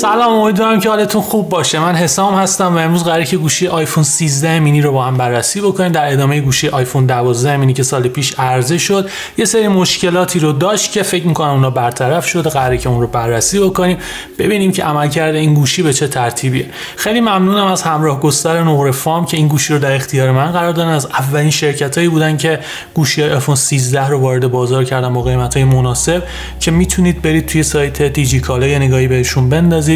سلام، امیدوارم که حالتون خوب باشه. من حسام هستم و امروز قراره که گوشی آیفون 13 مینی رو با هم بررسی بکنیم. در ادامه گوشی آیفون 12 مینی که سال پیش عرضه شد یه سری مشکلاتی رو داشت که فکر می‌کنم اونا برطرف شده. قراره که اون رو بررسی بکنیم، ببینیم که عملکرد این گوشی به چه ترتیبیه. خیلی ممنونم از همراه گستر نقره فام که این گوشی رو در اختیار من قرار دادن. از اولین شرکتایی بودن که گوشی آیفون 13 رو وارد بازار کردن با قیمت‌های مناسب که میتونید برید توی سایت دیجیکالا یه نگاهی بهشون بندازید.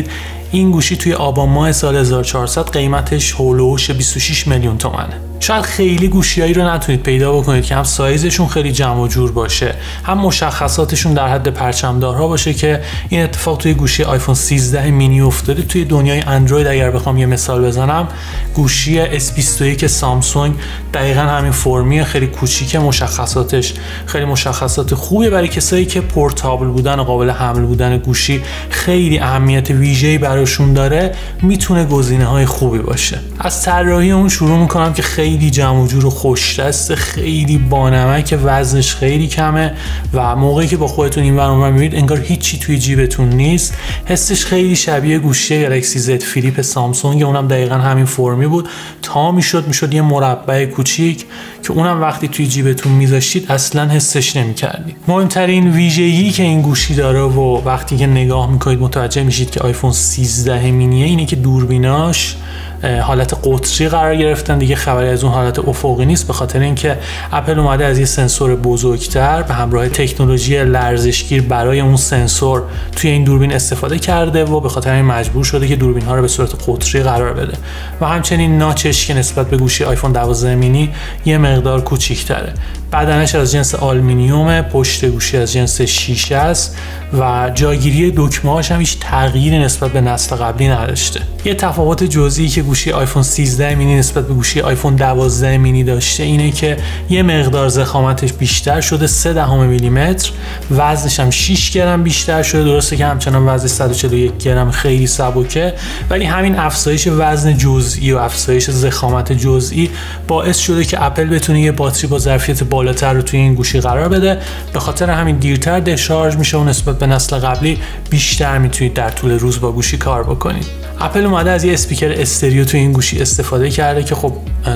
این گوشی توی آبان ماه سال 1400 قیمتش هولوش 26 میلیون تومنه. شاید خیلی گوشیایی رو نتونید پیدا بکنید که هم سایزشون خیلی جمع و جور باشه، هم مشخصاتشون در حد پرچمدارها باشه که این اتفاق توی گوشی آیفون 13 مینی افتاده. توی دنیای اندروید اگر بخوام یه مثال بزنم، گوشی S21 سامسونگ دقیقاً همین فرمیه، خیلی کوچیکه، مشخصاتش خیلی مشخصات خوبه. برای کسایی که پورتابل بودن و قابل حمل بودن گوشی خیلی اهمیت ویژه‌ای براشون داره، میتونه گزینه‌های خوبی باشه. از طراحی اون شروع می‌کنم که خیلی جمع و جور و خوش دسته، خیلی بانمک، وزنش خیلی کمه و موقعی که با خودتون این ور اون ور میبینید انگار هیچی توی جیبتون نیست. حسش خیلی شبیه گوشی گلکسی زد فلیپ سامسونگ، اونم دقیقاً همین فرمی بود. تا میشد یه مربع کوچیک که اونم وقتی توی جیبتون میذاشتید اصلا حسش نمی‌کردید. مهمترین ویژگی که این گوشی داره و وقتی که نگاه میکنید متوجه میشید که آیفون 13 مینیه اینه که دوربیناش حالت قطری قرار گرفتن. دیگه خبری از اون حالت افقی نیست، به خاطر اینکه اپل اومده از یه سنسور بزرگتر به همراه تکنولوژی لرزشگیر برای اون سنسور توی این دوربین استفاده کرده و به خاطر این مجبور شده که دوربین ها رو به صورت قطری قرار بده و همچنین ناچش که نسبت به گوشی آیفون 12 مینی یه مقدار کوچیک‌تره. بدنش از جنس آلومینیومه، پشت گوشی از جنس شیشه است و جایگیری دکمه‌هاش هم هیچ تغییری نسبت به نسل قبلی نداشته. یه تفاوت جزئی که گوشی آیفون 13 مینی نسبت به گوشی آیفون 12 مینی داشته اینه که یه مقدار ضخامتش بیشتر شده، 0.3 میلیمتر، وزنش هم 6 گرم بیشتر شده. درسته که همچنان وزنش 141 گرم، خیلی سبکه، ولی همین افزایش وزن جزئی و افزایش ضخامت جزئی باعث شده که اپل بتونه یه باتری با ظرفیت بالاتر رو توی این گوشی قرار بده. به خاطر همین دیرتر دشارژ میشه و نسبت به نسل قبلی بیشتر میتونید در طول روز با گوشی کار بکنید. اپل اومده از یه اسپیکر استریو توی این گوشی استفاده کرده که خب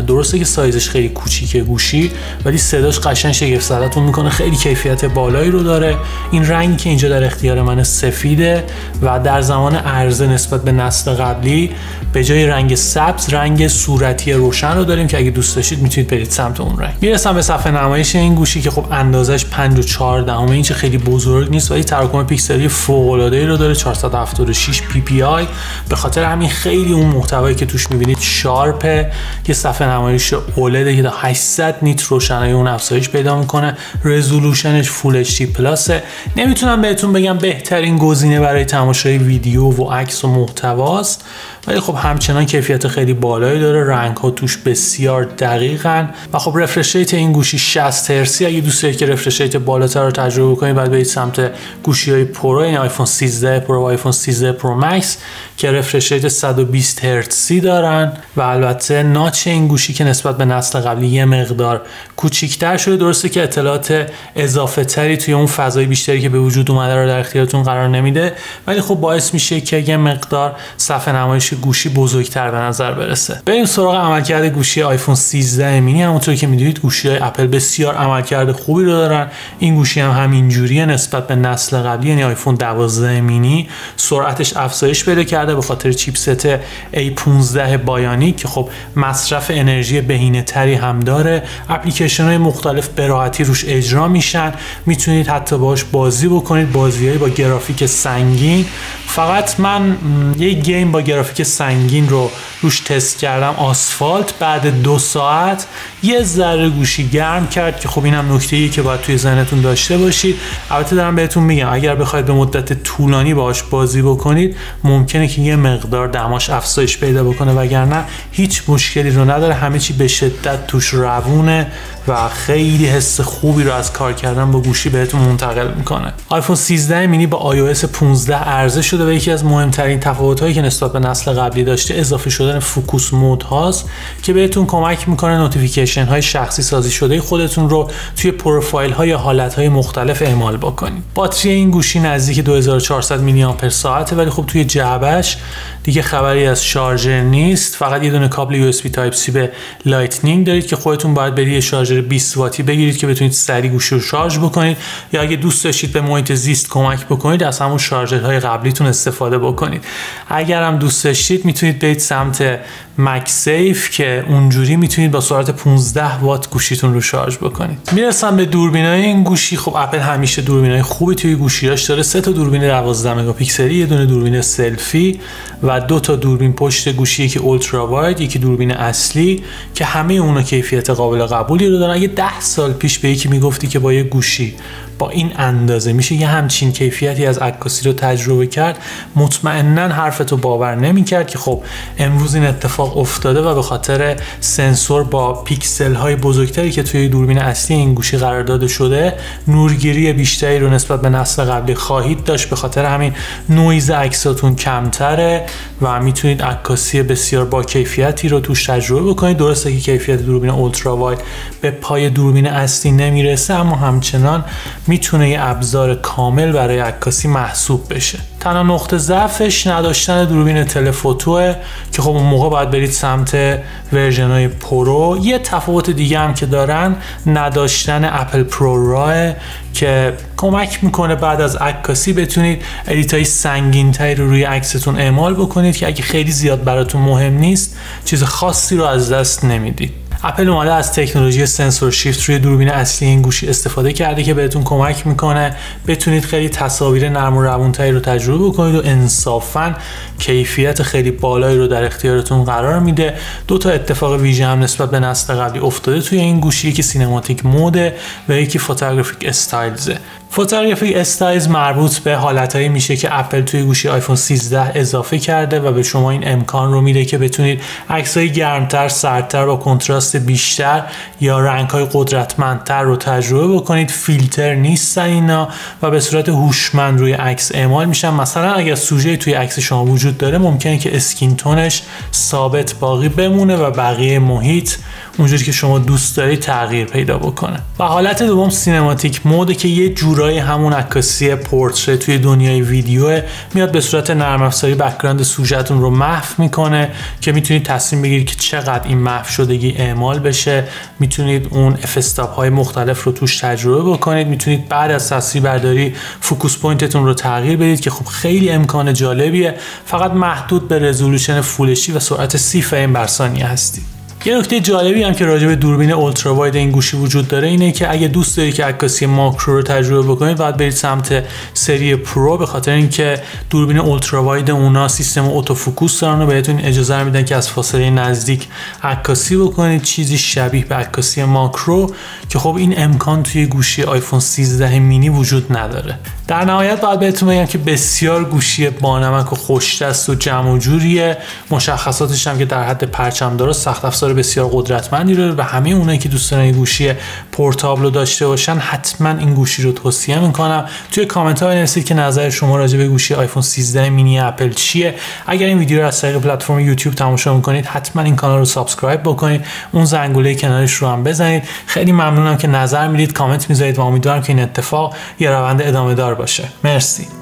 درسته که سایزش خیلی کوچیکه گوشی، ولی صداش قشنگ شگفت زدتون میکنه، خیلی کیفیت بالایی رو داره. این رنگی که اینجا در اختیار من سفیده و در زمان عرضه نسبت به نسل قبلی به جای رنگ سبز رنگ صورتی روشن رو داریم که اگه دوست داشتید میتونید برید سمت اون رنگ. میرسم به صفحه نمایش این گوشی که خب اندازش 5.4 اینچ، خیلی بزرگ نیست ولی تراکم پیکسلی فوق العاده رو داره، 476 ppi. به خاطر همین خیلی اون محتوایی که توش میبینید شارپه. یه صفحه نمایش اولد که تا 800 نیت روشنایی اون افزایش پیدا میکنه. رزولوشنش فول اچ دی پلاسه. نمیتونم بهتون بگم بهترین گزینه برای تماشای ویدیو و عکس و محتواست، ولی خب همچنان کیفیت خیلی بالایی داره. رنگ ها توش بسیار دقیقن و خب رفرش ریت این گوشی 60 هرتزی. اگه دوست دارید که رفرش ریت بالاتر رو تجربه کنید بعد برید سمت گوشی های پرو، یعنی آیفون 13 پرو و آیفون 13 پرو مکس که رفرش ریت 120 هرتزی دارن و البته ناچ این گوشی که نسبت به نسل قبلی یه مقدار کوچیک‌تر شده. درسته که اطلاعات اضافه تری توی اون فضای بیشتری که به وجود اومده رو در اختیارتون قرار نمیده، ولی خب باعث میشه که یه مقدار صفحه نمایش گوشی بزرگتر به نظر برسه. بریم سراغ عملکرد گوشی آیفون 13 مینی. همونطور که میدونید گوشی‌های اپل بسیار عملکرد خوبی رو دارن. این گوشی هم همینجوریه نسبت به نسل قبلی، یعنی آیفون 12 مینی سرعتش افزایش پیدا کرده به خاطر چیپست A15 بایونیک که خب مصرف انرژی بهینه‌تری هم داره. اپلیکیشن‌های مختلف به راحتی روش اجرا میشن، میتونید حتی باهاش بازی بکنید، بازی‌های با گرافیک سنگین. فقط من یه گیم با گرافیک سنگین رو روش تست کردم، آسفالت. بعد 2 ساعت یه ذره گوشی گرم کرد که خب اینم نکته‌ایه که باید توی ذهنتون داشته باشید. البته دارم بهتون میگم اگر بخواید به مدت طولانی باهاش بازی بکنید ممکنه که یه مقدار دماش افزایش پیدا بکنه، وگرنه هیچ مشکلی رو نداره. همه چی به شدت توش روونه و خیلی حس خوبی رو از کار کردن با گوشی بهتون منتقل میکنه. آیفون 13 مینی با iOS 15 عرضه شده و یکی از مهمترین تفاوت‌هایی که نسبت به نسل نسل قبلی داشته اضافه شدن فوکوس مود هاست که بهتون کمک میکنه نوتیفیکیشن های شخصی سازی شده خودتون رو توی پروفایل های یا حالت های مختلف اعمال بکنید. باتری این گوشی نزدیک 2400 میلی آمپر ساعته، ولی خب توی جعبش دیگه خبری از شارژر نیست، فقط یه دونه کابل USB تایپ C به لایتنینگ دارید که خودتون باید برید یه شارژر 20 واتی بگیرید که بتونید سریع گوشی رو شارژ بکنید، یا اگه دوست داشتید به محیط زیست کمک بکنید از همون شارژرهای قبلیتون استفاده بکنید. اگر هم دوست داشتید میتونید برید سمت مکسیف که اونجوری میتونید با سرعت 15 وات گوشیتون رو شارژ بکنید. میرسم به دوربینای این گوشی. خب اپل همیشه دوربینای خوبی توی گوشیاش داره. 3 تا دوربین 12 مگاپیکسلی، یه دونه دوربین سلفی و 2 تا دوربین پشت گوشی، یکی اولترا واید، یکی دوربین اصلی که همه اونا کیفیت قابل قبولی رو دارن. اگه 10 سال پیش به یکی میگفتی که با یه گوشی با این اندازه میشه یه همچین کیفیتی از عکاسی رو تجربه کرد، مطمئناً حرفتو باور نمی‌کرد که خب امروز این اتفاق افتاده و به خاطر سنسور با پیکسل های بزرگتری که توی دوربین اصلی این گوشی قرار داده شده نورگیری بیشتری رو نسبت به نسل قبلی خواهید داشت. به خاطر همین نویز عکساتون کمتره و میتونید عکاسی بسیار با کیفیتی رو توش تجربه بکنید. درسته که کیفیت دوربین اولترا واید به پای دوربین اصلی نمیرسه، اما همچنان میتونه یه ابزار کامل برای عکاسی محسوب بشه. تنها نقطه ضعفش نداشتن دوربین تلفوتوه که خب اون موقع باید برید سمت ورژن‌های پرو. یه تفاوت دیگه هم که دارن نداشتن اپل پرو راه که کمک میکنه بعد از عکاسی بتونید ادیتای سنگین‌تری رو روی عکستون اعمال بکنید که اگه خیلی زیاد براتون مهم نیست چیز خاصی رو از دست نمیدید. اپل اومده از تکنولوژی سنسور شیفت روی دوربین اصلی این گوشی استفاده کرده که بهتون کمک میکنه بتونید خیلی تصاویر نرم و روونتری رو تجربه بکنید و انصافاً کیفیت خیلی بالایی رو در اختیارتون قرار میده. 2 تا اتفاق ویژه هم نسبت به نسل قبلی افتاده توی این گوشی، یکی سینماتیک موده و یکی فوتوگرافیک استایلزه. فوتوگرافیک استایلز مربوط به حالتایی میشه که اپل توی گوشی آیفون 13 اضافه کرده و به شما این امکان رو میده که بتونید عکسای گرمتر، سردتر با کنتراست بیشتر یا رنگ‌های قدرتمندتر رو تجربه بکنید. فیلتر نیستن اینا و به صورت هوشمند روی عکس اعمال میشن. مثلا اگر سوژه توی عکس شما وجود داره ممکنه که اسکین تونش ثابت باقی بمونه و بقیه محیط اونجوری که شما دوست دارید تغییر پیدا بکنه. و حالت دوم سینماتیک مود که یه جورایی همون عکاسی پورتره توی دنیای ویدیو میاد به صورت نرم افزاری بک‌گراند سوژه‌تون رو محو میکنه که میتونید تصمیم بگیرید که چقدر این محو شدگی اعمال بشه. میتونید اون اف استاپ های مختلف رو توش تجربه بکنید. میتونید بعد از تصویر برداری فوکوس پوینتتون رو تغییر بدید که خب خیلی امکان جالبیه، فقط محدود به رزولوشن فول اچ دی و سرعت 30 فریم بر ثانیه هستید. یه نکته جالبی هم که راجع به دوربین اولترا واید این گوشی وجود داره اینه که اگه دوست دارید که عکاسی ماکرو رو تجربه بکنید باید برید سمت سری پرو، به خاطر اینکه دوربین اولترا واید اونا سیستم اتوفوکوس دارن و بهتون اجازه رو میدن که از فاصله نزدیک عکاسی بکنید، چیزی شبیه به عکاسی ماکرو که خب این امکان توی گوشی آیفون 13 مینی وجود نداره. در نهایت باید بهتون بگم که بسیار گوشی بانمک و خوش‌دست و جمع و جوریه. مشخصاتش هم که در حد پرچمدار و سخت افزار بسیار قدرتمندی رو و همه اونایی که دوست دارن گوشی پورتابل داشته باشن حتما این گوشی رو توصیه میکنم. توی کامنت ها بنویسید که نظر شما راجع به گوشی آیفون 13 مینی اپل چیه. اگر این ویدیو رو از طریق پلتفرم یوتیوب تماشا میکنید حتما این کانال رو سابسکرایب بکنید، اون زنگوله کنارش رو هم بزنید. خیلی ممنونم که نظر میدید، کامنت میذارید و امیدوارم که این اتفاق یه روند ادامه دار باشه. مرسی.